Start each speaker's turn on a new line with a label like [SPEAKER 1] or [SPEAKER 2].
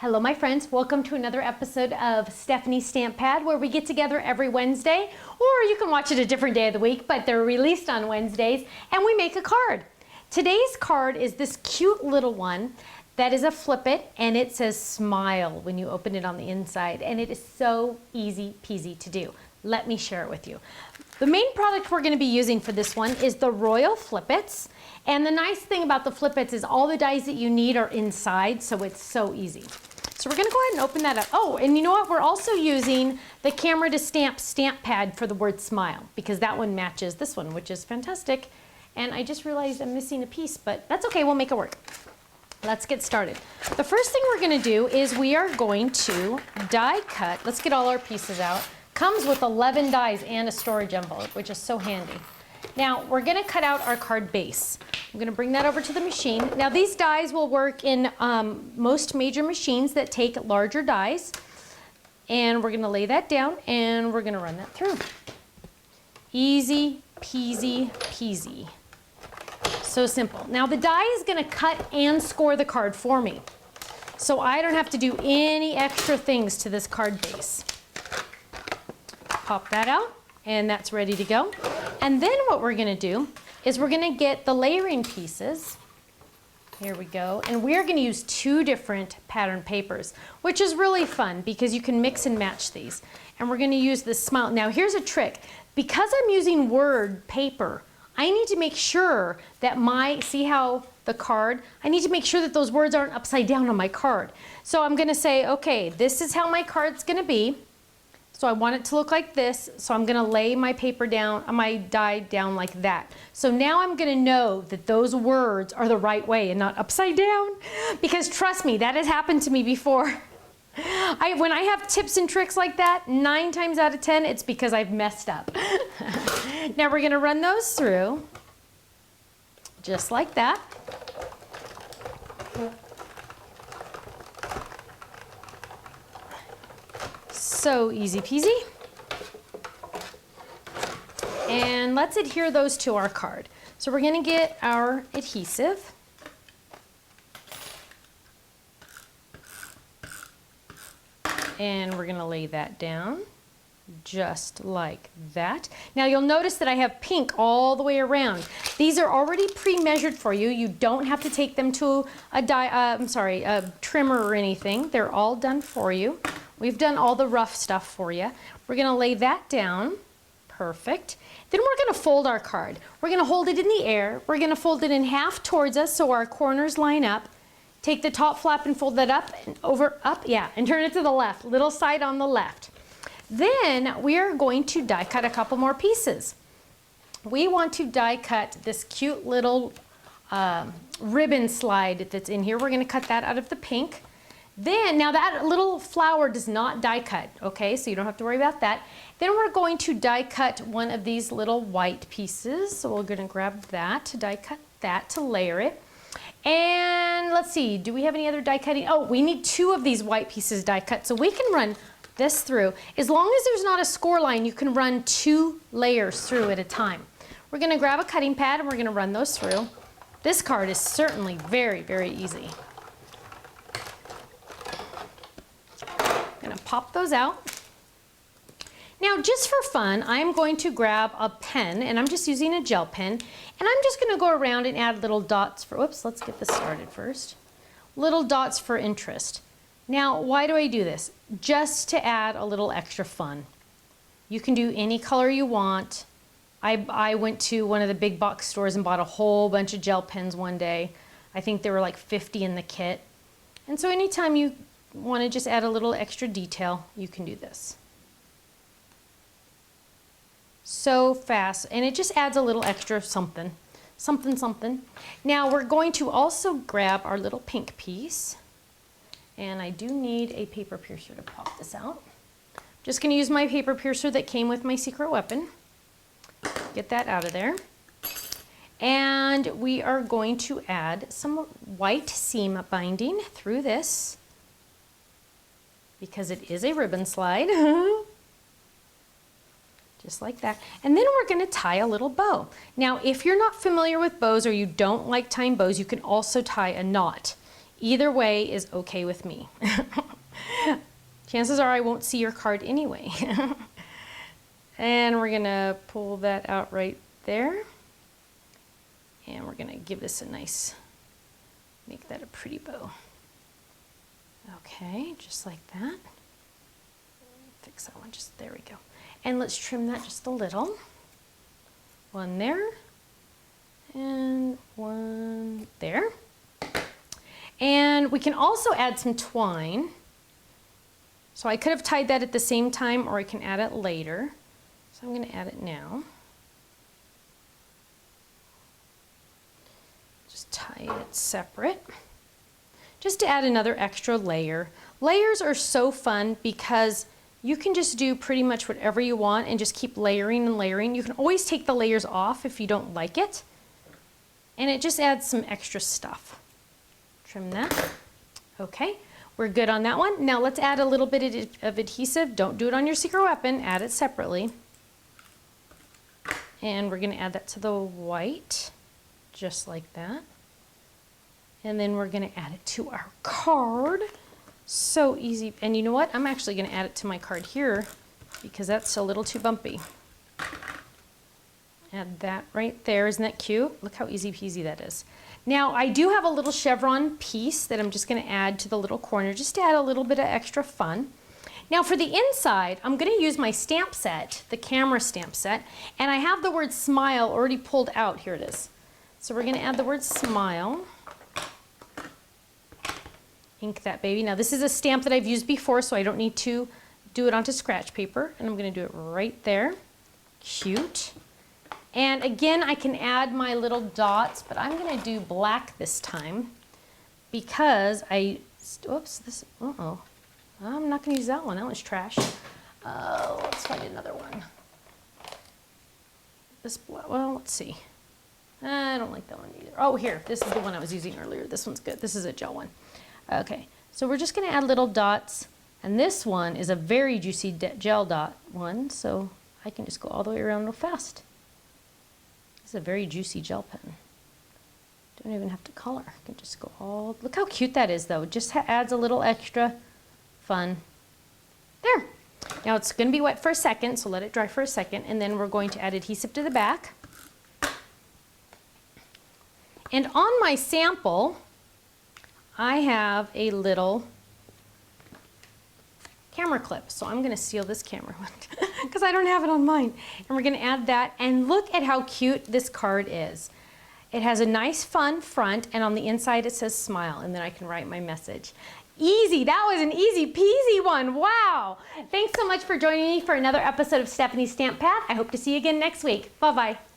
[SPEAKER 1] Hello my friends, welcome to another episode of Stephanie's Stamp Pad, where we get together every Wednesday, or you can watch it a different day of the week, but they're released on Wednesdays, and we make a card. Today's card is this cute little one that is a flip it, and it says smile when you open it on the inside, and it is so easy peasy to do. Let me share it with you. The main product we're going to be using for this one is the Royal Flip-Its. And the nice thing about the Flip-Its is all the dies that you need are inside, so it's so easy. So we're going to go ahead and open that up. Oh, and you know what? We're also using the Camera to Stamp stamp pad for the word smile, because that one matches this one, which is fantastic. And I just realized I'm missing a piece, but that's okay, we'll make it work. Let's get started. The first thing we're going to do is we are going to die cut. Let's get all our pieces out. Comes with 11 dies and a storage envelope, which is so handy. Now we're going to cut out our card base. I'm going to bring that over to the machine. Now these dies will work in most major machines that take larger dies. And we're going to lay that down and we're going to run that through. Easy peasy peasy. So simple. Now the die is going to cut and score the card for me. So I don't have to do any extra things to this card base. Pop that out and that's ready to go. And then what we're going to do is we're going to get the layering pieces. Here we go. And we're going to use two different pattern papers, which is really fun because you can mix and match these. And we're going to use this smile. Now here's a trick. Because I'm using word paper, I need to make sure that see how the card, I need to make sure that those words aren't upside down on my card. So I'm going to say, okay, this is how my card's going to be. So I want it to look like this, so I'm going to lay my paper down, my die down like that. So now I'm going to know that those words are the right way and not upside down, because trust me, that has happened to me before. When I have tips and tricks like that, 9 times out of 10, it's because I've messed up. Now we're going to run those through, just like that. So easy peasy. And let's adhere those to our card. So we're going to get our adhesive. And we're going to lay that down just like that. Now you'll notice that I have pink all the way around. These are already pre-measured for you. You don't have to take them to a trimmer or anything. They're all done for you. We've done all the rough stuff for you. We're going to lay that down. Perfect. Then we're going to fold our card. We're going to hold it in the air. We're going to fold it in half towards us so our corners line up. Take the top flap and fold that up and and turn it to the left, little side on the left. Then we are going to die cut a couple more pieces. We want to die cut this cute little ribbon slide that's in here. We're going to cut that out of the pink. Then, now that little flower does not die cut, okay, so you don't have to worry about that. Then we're going to die cut one of these little white pieces. So we're going to grab that to die cut that to layer it. And let's see, do we have any other die cutting? Oh, we need 2 of these white pieces die cut. So we can run this through. As long as there's not a score line, you can run 2 layers through at a time. We're going to grab a cutting pad and we're going to run those through. This card is certainly very, very easy. Going to pop those out. Now just for fun, I'm going to grab a pen, and I'm just using a gel pen, and I'm just going to go around and add little dots for, whoops, let's get this started first. Little dots for interest. Now why do I do this? Just to add a little extra fun. You can do any color you want. I went to one of the big box stores and bought a whole bunch of gel pens one day. I think there were like 50 in the kit. And so anytime you want to just add a little extra detail, you can do this. So fast, and it just adds a little extra something. Now we're going to also grab our little pink piece, and I do need a paper piercer to pop this out. Just going to use my paper piercer that came with my secret weapon. Get that out of there. And we are going to add some white seam binding through this, because it is a ribbon slide. Just like that. And then we're going to tie a little bow. Now, if you're not familiar with bows or you don't like tying bows, you can also tie a knot Either way is okay with me. Chances are I won't see your card anyway. And we're gonna pull that out right there. And we're gonna give this a nice, make that a pretty bow. Okay, just like that. Fix that one, just there we go. And let's trim that just a little. One there, and one there. And we can also add some twine. So I could have tied that at the same time, or I can add it later. So I'm gonna add it now. Just tie it separate. Just to add another extra layer. Layers are so fun because you can just do pretty much whatever you want and just keep layering and layering. You can always take the layers off if you don't like it. And it just adds some extra stuff. Trim that. Okay, we're good on that one. Now let's add a little bit of adhesive. Don't do it on your secret weapon, add it separately. And we're gonna add that to the white, just like that. And then we're gonna add it to our card. So easy. And you know what? I'm actually gonna add it to my card here because that's a little too bumpy. Add that right there. Isn't that cute? Look how easy peasy that is. Now I do have a little chevron piece that I'm just gonna add to the little corner just to add a little bit of extra fun. Now for the inside, I'm gonna use my stamp set, the camera stamp set, and I have the word smile already pulled out. Here it is. So we're gonna add the word smile. Ink that baby. Now this is a stamp that I've used before, so I don't need to do it onto scratch paper, and I'm gonna do it right there. Cute. And again, I can add my little dots, but I'm gonna do black this time because oops, this, I'm not gonna use that one, that one's trash. Let's find another one. Well, let's see. I don't like that one either. Oh, here, this is the one I was using earlier. This one's good, this is a gel one. Okay, so we're just gonna add little dots, and this one is a very juicy gel dot one, so I can just go all the way around real fast. This is a very juicy gel pen. Don't even have to color, I can just go all, look how cute that is though, just adds a little extra fun. There, now it's gonna be wet for a second, so let it dry for a second, and then we're going to add adhesive to the back. And on my sample, I have a little camera clip. So I'm gonna steal this camera one because I don't have it on mine. And we're gonna add that, and look at how cute this card is. It has a nice fun front, and on the inside it says smile, and then I can write my message. Easy, that was an easy peasy one, wow. Thanks so much for joining me for another episode of Stephanie's Stamp Pad. I hope to see you again next week. Bye-bye.